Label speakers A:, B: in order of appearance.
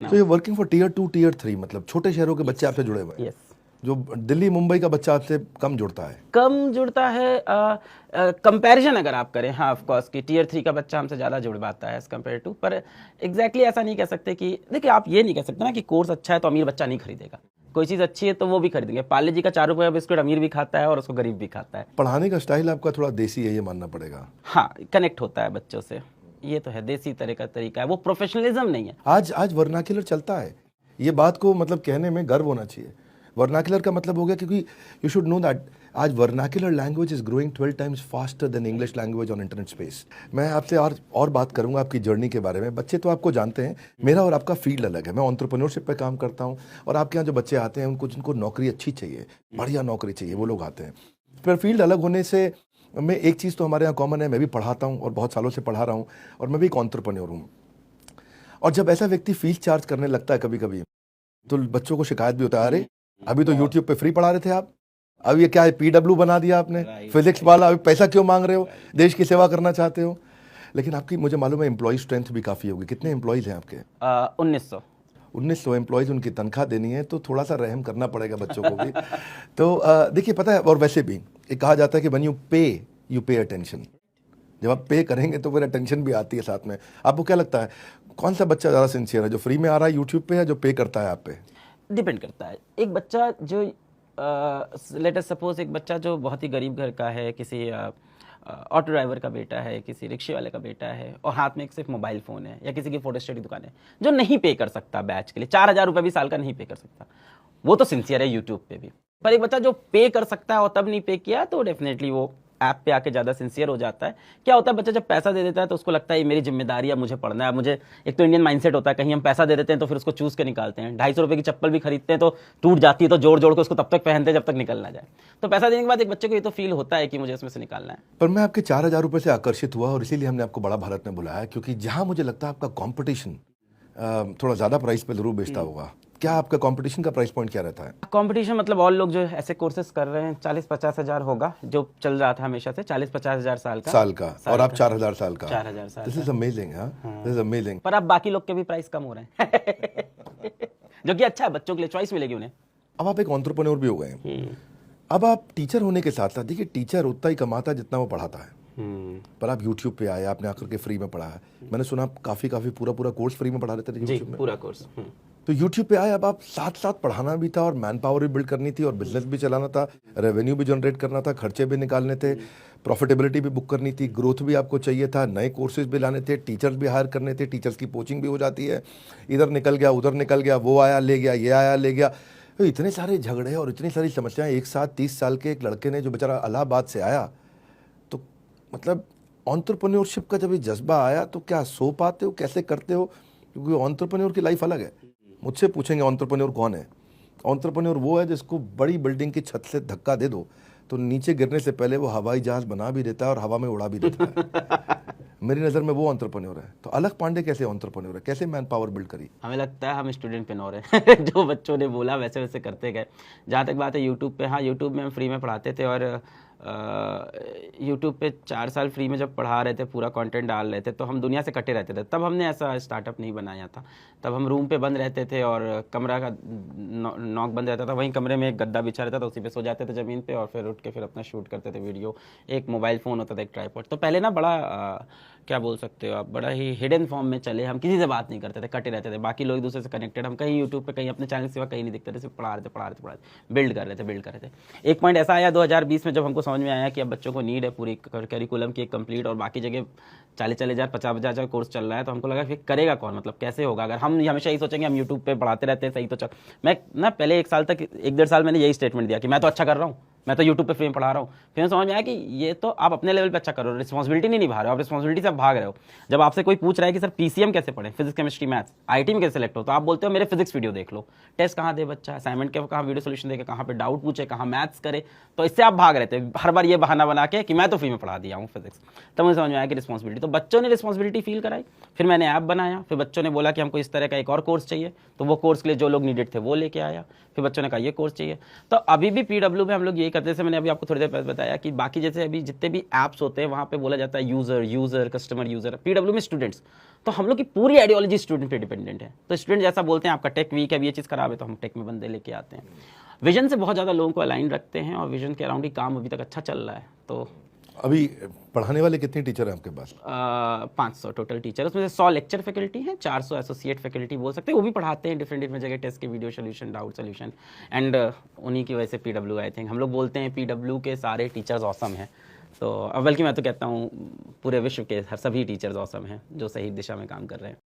A: तो ये working for tier 2 tier 3 मतलब छोटे शहरों के बच्चे आपसे जुड़े हुए हैं,
B: यस,
A: जो दिल्ली मुंबई का बच्चा आपसे कम जुड़ता है।
B: कम जुड़ता है। कंपैरिजन अगर आप करें, हाँ ऑफ कोर्स कि टीयर 3 का बच्चा हमसे ज़्यादा जुड़ पाता है एज कम्पेयर टू, पर एग्जैक्टली ऐसा नहीं कह सकते कि देखिए, आप ये नहीं कह सकते ना कि कोर्स अच्छा है तो अमीर बच्चा नहीं खरीदेगा। कोई चीज़ अच्छी है तो वो भी खरीदेंगे। पार्ले जी का 4 रुपये का बिस्कुट अमीर भी खाता है और उसको गरीब भी खाता है।
A: पढ़ाने का स्टाइल आपका थोड़ा देसी है, ये मानना पड़ेगा।
B: हाँ, कनेक्ट होता है बच्चों से, ये तो है, देसी तरह का तरीका है, वो प्रोफेशनलिज्म नहीं है।
A: आज वर्नाक्युलर चलता है, ये बात को मतलब कहने में गर्व होना चाहिए। वर्नाक्युलर का मतलब हो गया, क्योंकि यू शुड नो दैट आज vernacular language is growing 12 times faster than English language on internet space. मैं आपसे और बात करूंगा आपकी जर्नी के बारे में। बच्चे तो आपको जानते हैं, मेरा और आपका फील्ड अलग है। मैं एंटरप्रेन्योरशिप पे काम करता हूं, और आपके यहाँ जो बच्चे आते हैं उनको जिनको नौकरी अच्छी चाहिए, बढ़िया नौकरी चाहिए, वो लोग आते हैं। पर फील्ड अलग होने से मैं एक चीज़ तो हमारे यहाँ कॉमन है, मैं भी पढ़ाता हूँ और बहुत सालों से पढ़ा रहा हूँ, और मैं भी एक एंटरप्रेन्योर हूँ। और जब ऐसा व्यक्ति फीस चार्ज करने लगता है कभी कभी, तो बच्चों को शिकायत भी होता है, अरे अभी तो यूट्यूब पे फ्री पढ़ा रहे थे आप, अब ये क्या है, पीडब्ल्यू बना दिया आपने, फिजिक्स वाला, अभी पैसा क्यों मांग रहे हो, देश की सेवा करना चाहते हो। लेकिन आपकी, मुझे मालूम है, एम्प्लॉय स्ट्रेंथ भी काफ़ी होगी। कितने एम्प्लॉयज हैं आपके?
B: 1900।
A: 1900 एम्प्लॉयज, उनकी तनख्वाह देनी है, तो थोड़ा सा रहम करना पड़ेगा बच्चों को भी। तो देखिए, पता है, और वैसे भी एक कहा जाता है कि व्हेन यू पे अटेंशन। जब आप पे करेंगे तो फिर अटेंशन भी आती है साथ में। आपको क्या लगता है, कौन सा बच्चा ज़्यादा सिंसियर है, जो फ्री में आ रहा है यूट्यूब पे, या जो पे करता है आप पे?
B: डिपेंड करता है। एक बच्चा जो लेट अस सपोज, एक बच्चा जो बहुत ही गरीब घर का है, किसी ऑटो ड्राइवर का बेटा है, किसी रिक्शे वाले का बेटा है, और हाथ में एक सिर्फ मोबाइल फ़ोन है, या किसी की फोटो स्टेट की दुकान है, जो नहीं पे कर सकता बैच के लिए, 4000 रुपये भी साल का नहीं पे कर सकता, वो तो सिंसियर है यूट्यूब पे भी। पर एक बच्चा जो पे कर सकता है और तब नहीं पे किया, तो डेफिनेटली वो ऐप पे आके ज़्यादा सिंसियर हो जाता है। क्या होता है, बच्चा जब पैसा दे देता है तो उसको लगता है ये मेरी जिम्मेदारी है, मुझे पढ़ना है, मुझे, एक तो इंडियन माइंडसेट होता है, कहीं हम पैसा दे देते हैं तो फिर उसको चूज के निकालते हैं। 250 रुपये की चप्पल भी खरीदते हैं तो टूट जाती है, तो जोड़ जोड़ के उसको तब तक पहनते हैं जब तक निकल ना जाए। तो पैसा देने के बाद एक बच्चे को ये तो फील होता है कि मुझे इसमें से निकालना है।
A: पर मैं आपके 4000 रुपये से आकर्षित हुआ, और इसीलिए हमने आपको बड़ा भारत में बुलाया, क्योंकि जहाँ मुझे लगता है आपका कंपटीशन थोड़ा ज़्यादा प्राइस पे जरूर बेचता होगा। क्या आपका कंपटीशन का प्राइस पॉइंट क्या रहता है?
B: कंपटीशन मतलब और लोग जो ऐसे कोर्सेज कर रहे हैं, 40-50 हज़ार होगा, जो चल रहा था हमेशा से, 40-50 हज़ार साल का,
A: और आप 4000 साल का।
B: 4000 साल
A: दिस इज अमेजिंग। हाँ, दिस इज अमेजिंग।
B: पर अब बाकी लोग के भी प्राइस कम हो रहे हैं जो कि अच्छा है, बच्चों के लिए चॉइस मिलेगी उन्हें।
A: अब आप एक एंटरप्रेन्योर भी हो गए हैं। अब आप टीचर होने के साथ साथ, देखिए, टीचर उतना ही कमाता है जितना वो पढ़ाता है। पर आप यूट्यूब पे आए, आपने आकर के फ्री में पढ़ा है। मैंने सुना आप काफ़ी पूरा कोर्स फ्री में पढ़ा रहे थे
B: जी,
A: यूट्यूब में।
B: पूरा कोर्स।
A: तो यूट्यूब पे आए, अब आप साथ साथ पढ़ाना भी था, और मैन पावर भी बिल्ड करनी थी, और बिजनेस भी चलाना था, रेवेन्यू भी जनरेट करना था, खर्चे भी निकालने थे, प्रॉफिटेबिलिटी भी बुक करनी थी, ग्रोथ भी आपको चाहिए था, नए कोर्सेज भी लाने थे, टीचर्स भी हायर करने थे, टीचर्स की कोचिंग भी हो जाती है, इधर निकल गया उधर निकल गया, वो आया ले गया, ये आया ले गया। तो इतने सारे झगड़े और इतनी सारी समस्याएं एक साथ। 30 साल के एक लड़के ने, जो बेचारा इलाहाबाद से आया, तो मतलब एंटरप्रेन्योरशिप का जब ये जज्बा आया, तो क्या सो पाते हो, कैसे करते हो? क्योंकि एंटरप्रेन्योर की लाइफ अलग है। मुझसे पूछेंगे एंटरप्रेन्योर कौन है, एंटरप्रेन्योर वो है जिसको बड़ी बिल्डिंग की छत से धक्का दे दो तो नीचे गिरने से पहले वो हवाई जहाज बना भी देता है और हवा में उड़ा भी देता है। मेरी नज़र में वो एंटरप्रेन्योर है। तो अलग पांडे कैसे एंटरप्रेन्योर है, कैसे मैन पावर बिल्ड करी?
B: हमें लगता है हम स्टूडेंट पेनोर हैं जो बच्चों ने बोला वैसे वैसे करते गए। जहाँ तक बात है यूट्यूब पे, हाँ यूट्यूब में हम फ्री में पढ़ाते थे, और यूट्यूब पे 4 साल फ्री में जब पढ़ा रहे थे, पूरा कंटेंट डाल रहे थे, तो हम दुनिया से कटे रहते थे। तब हमने ऐसा स्टार्टअप नहीं बनाया था। तब हम रूम पे बंद रहते थे, और कमरा का नॉक बंद रहता था, वहीं कमरे में एक गद्दा बिछा रहता था, उसी पे सो जाते थे ज़मीन पे, और फिर उठ के फिर अपना शूट करते थे वीडियो। एक मोबाइल फ़ोन होता था, एक ट्राइपॉड। तो पहले ना बड़ा क्या बोल सकते हो आप, बड़ा ही हिडन फॉर्म में चले। हम किसी से बात नहीं करते थे, कटे रहते थे, बाकी लोग एक दूसरे से कनेक्टेड। हम कहीं यूट्यूब पे, कहीं अपने चैनल के सिवा कहीं नहीं दिखते थे, सिर्फ पढ़ा रहे थे, बिल्ड कर रहे थे। एक पॉइंट ऐसा आया 2020 में, जब हमको समझ में आया कि अब बच्चों को नीड है पूरी करिकुलम की एक कंप्लीट, और बाकी जगह 40-40 हज़ार 50-50 हज़ार कोर्स चल रहा है, तो हमको लगा फिर करेगा कौन, मतलब कैसे होगा अगर हम हमेशा यही सोचेंगे हम यूट्यूब पे पढ़ाते रहते हैं, सही तो चल। मैं ना पहले 1-1.5 साल मैंने यही स्टेटमेंट दिया कि मैं तो अच्छा कर रहा हूँ, मैं तो यूट्यूब पे फ्री में पढ़ा रहा हूँ। फिर समझ में आया कि ये तो आप अपने लेवल पे अच्छा कर रहे हो, रिस्पॉन्सिबिलिटी नहीं निभा रहे हो, आप रिस्पॉन्सिबिलिटी से आप भाग रहे हो। जब आपसे कोई पूछ रहा है कि सर पीसीएम कैसे पढ़ें, फिजिक्स केमिस्ट्री मैथ्स, आईटी में कैसे सेलेक्ट हो, तो आप बोलते हो मेरे फिजिक्स वीडियो देख लो। टेस्ट कहाँ दे बच्चा, असाइनमेंट के कहाँ वीडियो सोल्यूशन देखे, कहाँ पे डाउट पूछे, कहाँ मैथ्स करे, तो इससे आप भाग रहे थे हर बार ये बहाना बना के कि मैं तो फ्री में पढ़ा दिया हूँ फिजिक्स। तब मुझे समझ में आया कि रिस्पॉन्सिबिलिटी, तो बच्चों ने रिस्पॉन्सिबिलिटी फील कराई। फिर मैंने ऐप बनाया, फिर बच्चों ने बोला कि हमको इस तरह का एक और कोर्स चाहिए, तो वो कोर्स के लिए जो लोग नीडेड थे वो लेके आया। फिर बच्चों ने कहा ये कोर्स चाहिए। तो अभी भी पीडब्ल्यू में हम लोग यही करते, जैसे मैंने अभी आपको थोड़ी देर पहले बताया कि बाकी जैसे अभी जितने भी ऐप्स होते हैं वहाँ पे बोला जाता है यूज़र कस्टमर यूज़र, पीडब्ल्यू में स्टूडेंट्स। तो हम लोग की पूरी आइडियोलॉजी स्टूडेंट पे डिपेंडेंट है। तो स्टूडेंट जैसा बोलते हैं आपका टेक वीक है, ये चीज़ खराब है, तो हम टेक में बंदे लेके आते हैं। विजन से बहुत ज़्यादा लोगों को अलाइन रखते हैं और विजन के अराउंड ही काम अभी तक अच्छा चल रहा है। तो
A: अभी पढ़ाने वाले कितने टीचर हैं आपके पास?
B: 500 टोटल टीचर, उसमें से 100 लेक्चर फैकल्टी हैं, 400 एसोसिएट फैकल्टी बोल सकते हैं। वो भी पढ़ाते हैं डिफरेंट डिफरेंट जगह टेस्ट के video solution, doubt solution. And उन्हीं की वजह से पीडब्ल्यू, आई थिंक हम लोग बोलते हैं पीडब्ल्यू के सारे टीचर्स ऑसम हैं। तो बल्कि मैं तो कहता हूँ पूरे विश्व के हर सभी टीचर्स ऑसम हैं जो सही दिशा में काम कर रहे हैं।